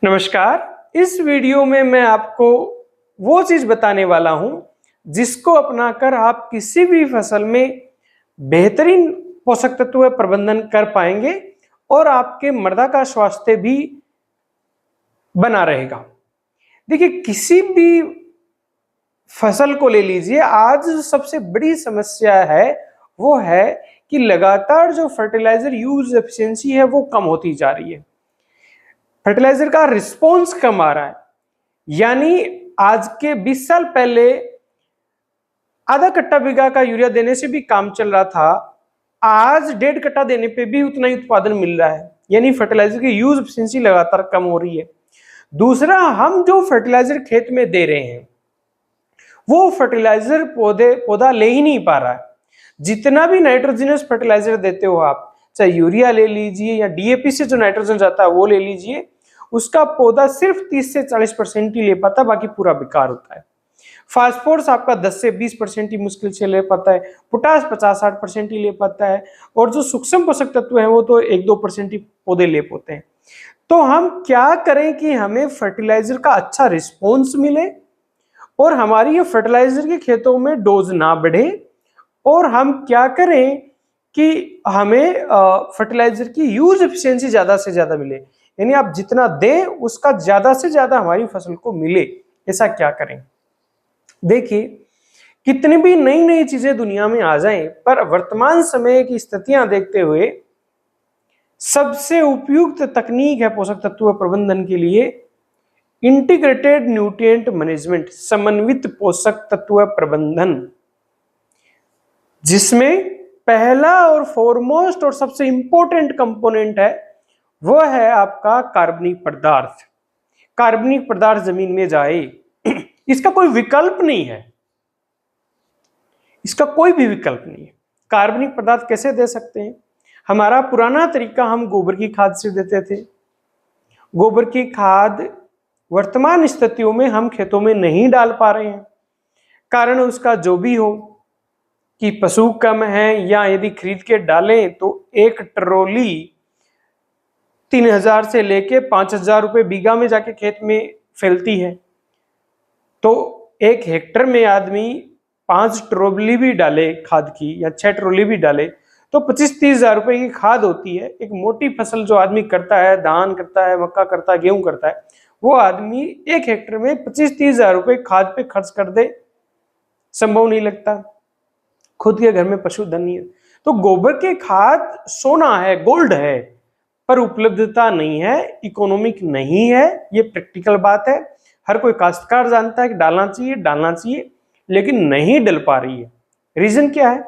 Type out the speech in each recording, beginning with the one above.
नमस्कार। इस वीडियो में मैं आपको वो चीज बताने वाला हूं जिसको अपनाकर आप किसी भी फसल में बेहतरीन पोषक तत्व प्रबंधन कर पाएंगे और आपके मृदा का स्वास्थ्य भी बना रहेगा। देखिए, किसी भी फसल को ले लीजिए, आज सबसे बड़ी समस्या है वो है कि लगातार जो फर्टिलाइजर यूज एफिशिएंसी है वो कम होती जा रही है। फर्टिलाइजर का रिस्पॉन्स कम आ रहा है। यानी आज के 20 साल पहले आधा कट्टा बीघा का यूरिया देने से भी काम चल रहा था, आज 1.5 कट्टा देने पे भी उतना ही उत्पादन मिल रहा है। यानी फर्टिलाइजर की यूज एफिशिएंसी लगातार कम हो रही है। दूसरा, हम जो फर्टिलाइजर खेत में दे रहे हैं वो फर्टिलाइजर पौधा ले ही नहीं पा रहा है। जितना भी नाइट्रोजनस फर्टिलाइजर देते हो आप, चाहे यूरिया ले लीजिए या डीएपी से जो नाइट्रोजन जाता है वो ले लीजिए, उसका पौधा सिर्फ 30 से 40% ही ले पाता, बाकी पूरा बेकार होता है। फास्फोरस आपका 10 से 20% ही मुश्किल से ले पाता है। पोटास 50-60% ही ले पाता है। और जो सूक्ष्म पोषक तत्व हैं वो तो 1-2% ही पौधे ले पाते हैं। तो हम क्या करें कि हमें फर्टिलाइजर का अच्छा रिस्पॉन्स मिले और हमारी ये फर्टिलाइजर के खेतों में डोज ना बढ़े, और हम क्या करें कि हमें फर्टिलाइजर की यूज एफिशिएंसी ज्यादा से ज्यादा मिले। यानी आप जितना दें उसका ज्यादा से ज्यादा हमारी फसल को मिले। ऐसा क्या करें? देखिए, कितनी भी नई नई चीजें दुनिया में आ जाएं, पर वर्तमान समय की स्थितियां देखते हुए सबसे उपयुक्त तकनीक है पोषक तत्व प्रबंधन के लिए इंटीग्रेटेड न्यूट्रिएंट मैनेजमेंट, समन्वित पोषक तत्व प्रबंधन, जिसमें पहला और फॉरमोस्ट और सबसे इंपॉर्टेंट कंपोनेंट है वो है आपका कार्बनिक पदार्थ। कार्बनिक पदार्थ जमीन में जाए, इसका कोई विकल्प नहीं है। इसका कोई भी विकल्प नहीं है। कार्बनिक पदार्थ कैसे दे सकते हैं? हमारा पुराना तरीका, हम गोबर की खाद से देते थे। गोबर की खाद वर्तमान स्थितियों में हम खेतों में नहीं डाल पा रहे हैं। कारण उसका जो भी हो, कि पशु कम है या यदि खरीद के डालें तो एक ट्रॉली 3000 से लेके 5000 रुपए बीघा में जाके खेत में फैलती है। तो 1 हेक्टर में आदमी 5 ट्रॉली भी डाले खाद की या 6 ट्रॉली भी डाले तो 25-30 हजार रुपए की खाद होती है। एक मोटी फसल जो आदमी करता है, धान करता है, मक्का करता है, गेहूं करता है, वो आदमी 1 हेक्टर में 25-30 हजार रुपए खाद पे खर्च कर दे, संभव नहीं लगता। खुद के घर में पशुधन नहीं है। तो गोबर की खाद सोना है, गोल्ड है, पर उपलब्धता नहीं है, इकोनॉमिक नहीं है। ये प्रैक्टिकल बात है। हर कोई काश्तकार जानता है कि डालना चाहिए, लेकिन नहीं डल पा रही है। रीजन क्या है?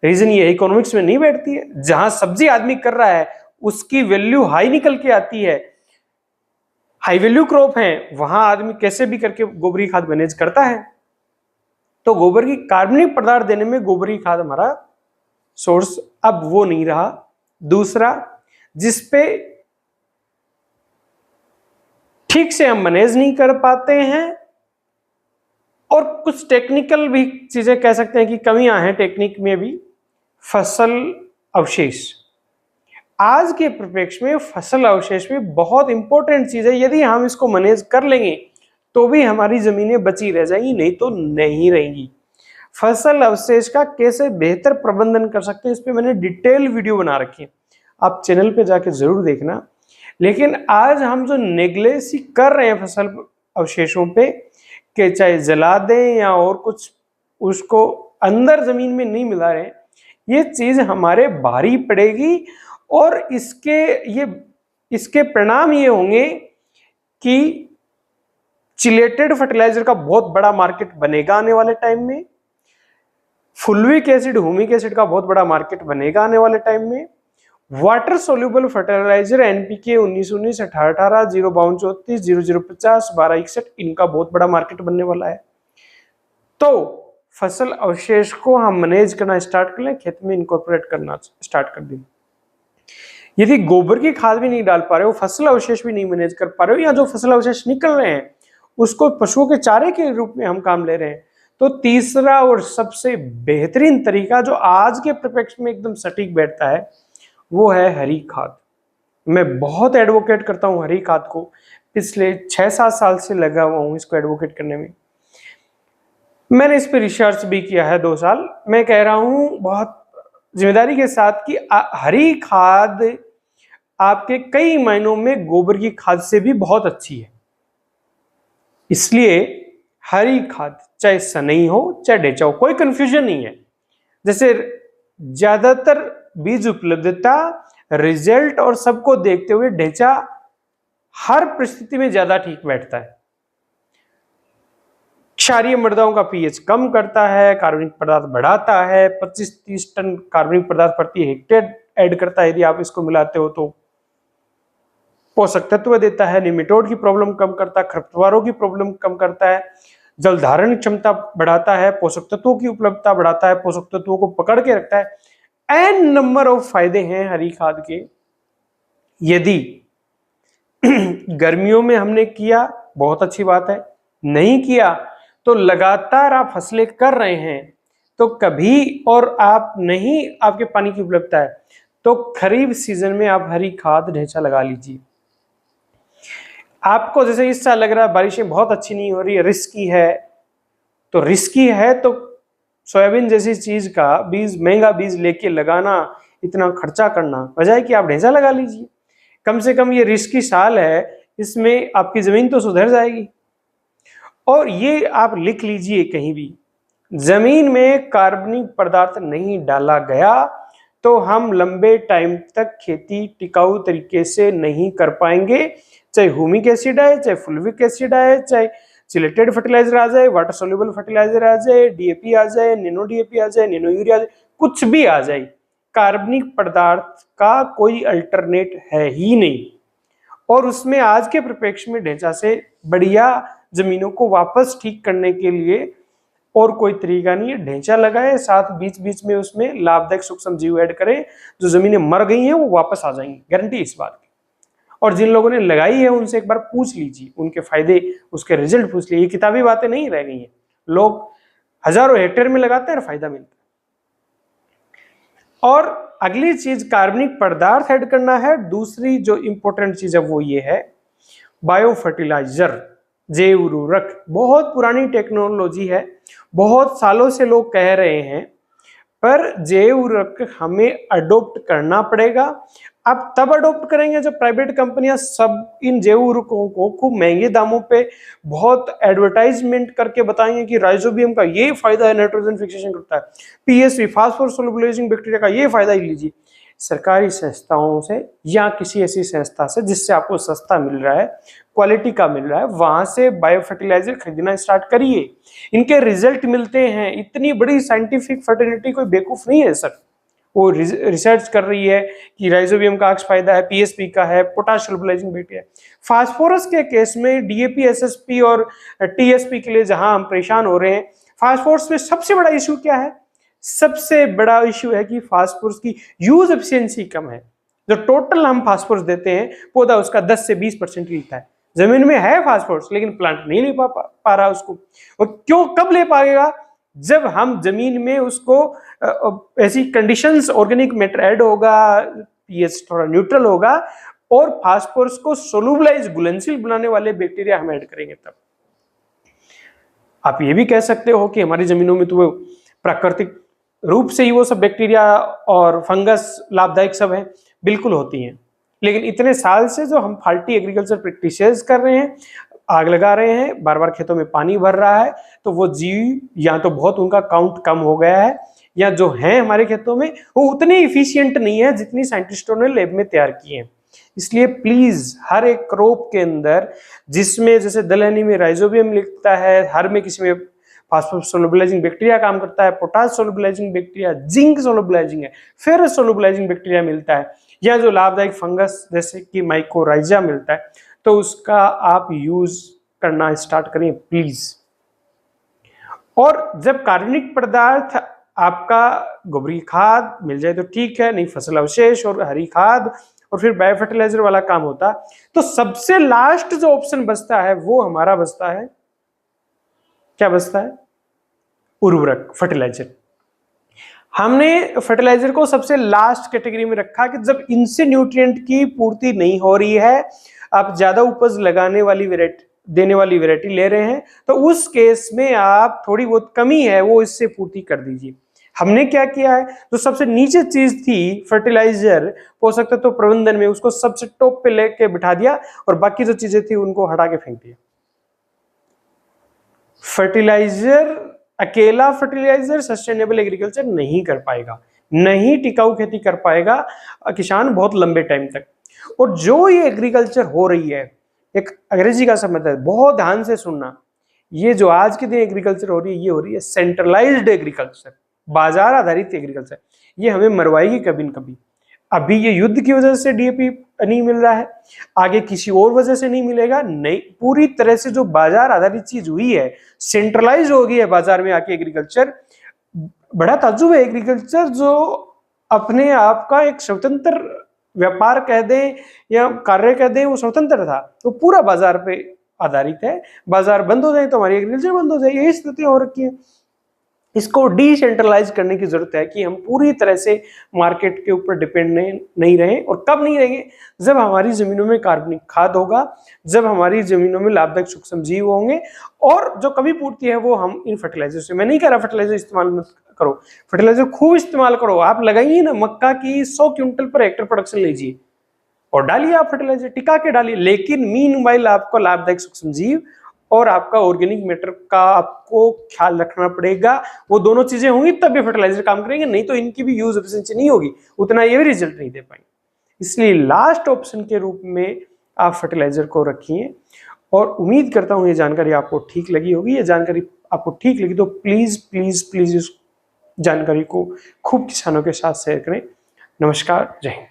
रीजन ये इकोनॉमिक्स में नहीं बैठती है। जहां सब्जी आदमी कर रहा है उसकी वैल्यू हाई निकल के आती है, हाई वैल्यू क्रॉप है, वहां आदमी कैसे भी करके गोबरी खाद मैनेज करता है। तो गोबर की कार्बनिक पदार्थ देने में गोबरी खाद हमारा सोर्स अब वो नहीं रहा। दूसरा, जिसपे ठीक से हम मैनेज नहीं कर पाते हैं, और कुछ टेक्निकल भी चीजें कह सकते हैं कि कमियां हैं टेक्निक में भी, फसल अवशेष। आज के परिप्रेक्ष्य में फसल अवशेष में बहुत इंपॉर्टेंट चीज है। यदि हम इसको मैनेज कर लेंगे तो भी हमारी जमीनें बची रह जाएंगी, नहीं तो नहीं रहेंगी। फसल अवशेष का कैसे बेहतर प्रबंधन कर सकते हैं, इस पे मैंने डिटेल वीडियो बना रखी है, आप चैनल पे जाके जरूर देखना। लेकिन आज हम जो नेग्लेक्ट कर रहे हैं फसल अवशेषों पे, कि चाहे जला दें या और कुछ उसको अंदर जमीन में नहीं मिला रहे, ये चीज हमारे भारी पड़ेगी। और इसके परिणाम ये होंगे कि चिलेटेड फर्टिलाइजर का बहुत बड़ा मार्केट बनेगा आने वाले टाइम में। फुल्विक एसिड, ह्यूमिक एसिड का बहुत बड़ा मार्केट बनेगा आने वाले टाइम में। वाटर सोल्यूबल फर्टिलाइजर एनपीके 19-19, 18-18, 052-34, 0050, 1261, इनका बहुत बड़ा मार्केट बनने वाला है। तो फसल अवशेष को हम मैनेज करना स्टार्ट कर लें, खेत में इनकॉर्पोरेट करना स्टार्ट कर दें। यदि गोबर की खाद भी नहीं डाल पा रहे हो, फसल अवशेष भी नहीं मैनेज कर पा रहे हो, या जो फसल अवशेष निकल रहे हैं उसको पशुओं के चारे के रूप में हम काम ले रहे हैं, तो तीसरा और सबसे बेहतरीन तरीका जो आज के परिप्रेक्ष्य में एकदम सटीक बैठता है वो है हरी खाद। मैं बहुत एडवोकेट करता हूँ हरी खाद को, पिछले 6-7 साल से लगा हुआ हूँ इसको एडवोकेट करने में। मैंने इस पे रिसर्च भी किया है 2 साल। मैं कह रहा हूँ बहुत जिम्मेदारी के साथ कि हरी खाद आपके कई मायनों में गोबर की खाद से भी बहुत अच्छी है। इसलिए हरी खाद चाहे सनई हो चाहे ढेंचा हो, कोई कंफ्यूजन नहीं है। जैसे ज्यादातर बीज उपलब्धता, रिजल्ट और सबको देखते हुए ढेंचा हर परिस्थिति में ज्यादा ठीक बैठता है। क्षारीय मृदाओं का पीएच कम करता है, कार्बनिक पदार्थ बढ़ाता है, 25-30 टन कार्बनिक पदार्थ प्रति हेक्टेयर ऐड करता है यदि आप इसको मिलाते हो तो। पोषक तत्व देता है, निमेटोड की प्रॉब्लम कम करता है, खरपतवारों की प्रॉब्लम कम करता है, जल धारण क्षमता बढ़ाता है, पोषक तत्वों की उपलब्धता बढ़ाता है, पोषक तत्वों को पकड़ के रखता है। एन नंबर ऑफ फायदे हैं हरी खाद के। यदि गर्मियों में हमने किया बहुत अच्छी बात है, नहीं किया तो लगातार आप फसलें कर रहे हैं तो कभी, और आप नहीं आपके पानी की उपलब्धता है तो खरीफ सीजन में आप हरी खाद ढेंचा लगा लीजिए। आपको जैसे इस साल लग रहा है बारिशें बहुत अच्छी नहीं हो रही है, रिस्की है, तो रिस्की है तो सोयाबीन जैसी चीज का बीज, महंगा बीज लेके लगाना, इतना खर्चा करना, बजाय कि आप ढेंचा लगा लीजिए। कम से कम ये रिस्की साल है, इसमें आपकी जमीन तो सुधर जाएगी। और ये आप लिख लीजिए कहीं भी, जमीन में कार्बनिक पदार्थ नहीं डाला गया तो हम लंबे टाइम तक खेती टिकाऊ तरीके से नहीं कर पाएंगे। चाहे ह्यूमिक एसिड आए, चाहे फुल्विक एसिड आए, चाहे चिलेटेड फर्टिलाइजर आ जाए, वाटर सोल्यूबल फर्टिलाइजर आ जाए, डीएपी आ जाए, नैनो डीएपी आ जाए, नैनो यूरिया आ जाए, कुछ भी आ जाए, कार्बनिक पदार्थ का कोई अल्टरनेट है ही नहीं। और उसमें आज के परिप्रेक्ष्य में ढेंचा से बढ़िया जमीनों को वापस ठीक करने के लिए और कोई तरीका नहीं है। ढेंचा लगाए, साथ बीच बीच में उसमें लाभदायक सूक्ष्म जीव ऐड करें, जो जमीनें मर गई हैं वो वापस आ जाएंगी, गारंटी इस बात की। और जिन लोगों ने लगाई है उनसे एक बार पूछ लीजिए, उनके फायदे, उसके रिजल्ट पूछ लीजिए। ये किताबी बातें नहीं रह गई हैं, लोग हजारों हेक्टेयर में लगाते हैं और फायदा मिलता है। और अगली चीज कार्बनिक पदार्थ ऐड करना है। दूसरी जो इंपॉर्टेंट चीज है वो ये है बायो फर्टिलाइजर, जैव उर्वरक। बहुत पुरानी टेक्नोलॉजी है, बहुत सालों से लोग कह रहे हैं, पर जैव उर्वरक हमें अडोप्ट करना पड़ेगा। अब तब अडोप्ट करेंगे जब प्राइवेट कंपनियां सब इन जैव उर्वरकों को खूब महंगे दामों पे बहुत एडवर्टाइजमेंट करके बताएंगे कि राइजोबियम का ये फायदा है, नाइट्रोजन फिक्सेशन करता है, पीएसवी फास्फोरस सोलुबलाइजिंग बैक्टीरिया का ये फायदा ही लीजिए। सरकारी संस्थाओं से या किसी ऐसी संस्था से जिससे आपको सस्ता मिल रहा है, क्वालिटी का मिल रहा है, वहां से बायो फर्टिलाइजर खरीदना स्टार्ट करिए। इनके रिजल्ट मिलते हैं। इतनी बड़ी साइंटिफिक फर्टिलिटी कोई बेवकूफ नहीं है सर, वो रिसर्च कर रही है कि राइजोबियम का फायदा है, पीएसपी का है, पोटाश सोलुबलाइजिंग बैक्टीरिया। फास्फोरस के केस में डीएपी, एसएसपी और टीएसपी के लिए जहां हम परेशान हो रहे हैं, फास्फोरस में सबसे बड़ा इशू क्या है? सबसे बड़ा इशू है कि फास्फोरस की यूज एफिशिएंसी कम है। जो टोटल हम फास्फोरस देते हैं, पौधा उसका 10 से 20% लेता है। जमीन में है फास्फोरस लेकिन प्लांट नहीं ले पा रहा उसको। और क्यों, कब ले पाएगा? जब हम जमीन में उसको ऐसी कंडीशंस, ऑर्गेनिक मैटर ऐड होगा, पीएच थोड़ा न्यूट्रल होगा और फास्फोरस को सोलुबलाइज, घुलनशील बनाने वाले बैक्टीरिया हम ऐड करेंगे तब। आप ये भी कह सकते हो कि हमारी जमीनों में तो वो प्राकृतिक रूप से ही वो सब बैक्टीरिया और फंगस लाभदायक सब है, बिल्कुल होती हैं। लेकिन इतने साल से जो हम फाल्टी एग्रीकल्चर प्रैक्टिसेस कर रहे हैं, आग लगा रहे हैं, बार बार खेतों में पानी भर रहा है, तो वो जीव या तो बहुत उनका काउंट कम हो गया है, या जो है हमारे खेतों में वो उतने इफिशियंट नहीं है जितनी साइंटिस्टों ने लैब में तैयार किए हैं। इसलिए प्लीज हर एक क्रॉप के अंदर, जिसमें जैसे दलहनी में राइजोबियम लिखता है, हर में किसी में फास्फोरस सोलुबलाइजिंग बैक्टीरिया काम करता है, potash solubilising bacteria, zinc solubilising है, फेरस सोलुबलाइजिंग बैक्टीरिया मिलता है, या जो लाभदायक फंगस जैसे कि माइकोराइजा मिलता है, तो उसका आप यूज करना स्टार्ट करें प्लीज। और जब कार्बनिक पदार्थ आपका गोबरी खाद मिल जाए तो ठीक है, नहीं फसल अवशेष और हरी खाद और फिर बायो फर्टिलाइजर वाला काम होता, तो सबसे लास्ट जो ऑप्शन बचता है वो हमारा बचता है, क्या बचता है? उर्वरक, फर्टिलाइजर। हमने फर्टिलाइजर को सबसे लास्ट कैटेगरी में रखा कि जब इनसे न्यूट्रिएंट की पूर्ति नहीं हो रही है, आप ज्यादा उपज लगाने वाली वैरायटी देने वाली वैरायटी ले रहे हैं, तो उस केस में आप थोड़ी बहुत कमी है वो इससे पूर्ति कर दीजिए। हमने क्या किया है, जो सबसे नीचे चीज थी फर्टिलाइजर पोषक तत्व प्रबंधन में, उसको सबसे टॉप पे लेके बिठा दिया और बाकी जो चीजें थी उनको हटा के फेंक दिया। फर्टिलाइजर अकेला फर्टिलाइजर सस्टेनेबल एग्रीकल्चर नहीं कर पाएगा, नहीं टिकाऊ खेती कर पाएगा किसान बहुत लंबे टाइम तक। और जो ये एग्रीकल्चर हो रही है, एक अंग्रेजी का शब्द है, बहुत ध्यान से सुनना, ये जो आज के दिन एग्रीकल्चर हो रही है, ये हो रही है सेंट्रलाइज्ड एग्रीकल्चर, बाजार आधारित एग्रीकल्चर। ये हमें मरवाएगी कभी न कभी। अभी ये युद्ध की वजह से डीएपी नहीं मिल रहा है, आगे किसी और वजह से नहीं मिलेगा, नहीं, पूरी तरह से जो बाजार आधारित चीज हुई है, सेंट्रलाइज हो गई है बाजार में आके एग्रीकल्चर। बड़ा ताज्जुब है, एग्रीकल्चर जो अपने आप का एक स्वतंत्र व्यापार कह दें या कार्य कह दें, वो स्वतंत्र था, तो पूरा बाजार पे आधारित है। बाजार बंद हो जाए तो हमारी एग्रीकल्चर बंद हो जाए, यही स्थिति हो रखी है। इसको डिसेंट्रलाइज करने की जरूरत है कि हम पूरी तरह से मार्केट के ऊपर डिपेंड नहीं रहें। और कब नहीं रहेंगे, जब हमारी जमीनों में कार्बनिक खाद होगा, जब हमारी जमीनों में लाभदायक सूक्ष्म जीव होंगे, और जो कमी पूर्ति है वो हम इन फर्टिलाइजर से, मैं नहीं कह रहा फर्टिलाइजर इस्तेमाल मत करो, फर्टिलाइजर खूब इस्तेमाल करो। आप लगाइए ना मक्का की 100 क्विंटल पर हेक्टर प्रोडक्शन लीजिए और डालिए आप फर्टिलाइजर, टिका के डालिए, लेकिन मीनवाइल आपको लाभदायक सूक्ष्म जीव और आपका ऑर्गेनिक मैटर का आपको ख्याल रखना पड़ेगा। वो दोनों चीजें होंगी तब ये फर्टिलाइजर काम करेंगे, नहीं तो इनकी भी यूज एफिशिएंसी नहीं होगी, उतना ये भी रिजल्ट नहीं दे पाएंगे। इसलिए लास्ट ऑप्शन के रूप में आप फर्टिलाइजर को रखिए। और उम्मीद करता हूं ये जानकारी आपको ठीक लगी होगी। ये जानकारी आपको ठीक लगी तो प्लीज प्लीज प्लीज इस जानकारी को खूब किसानों के साथ शेयर करें। नमस्कार, जय हिंद।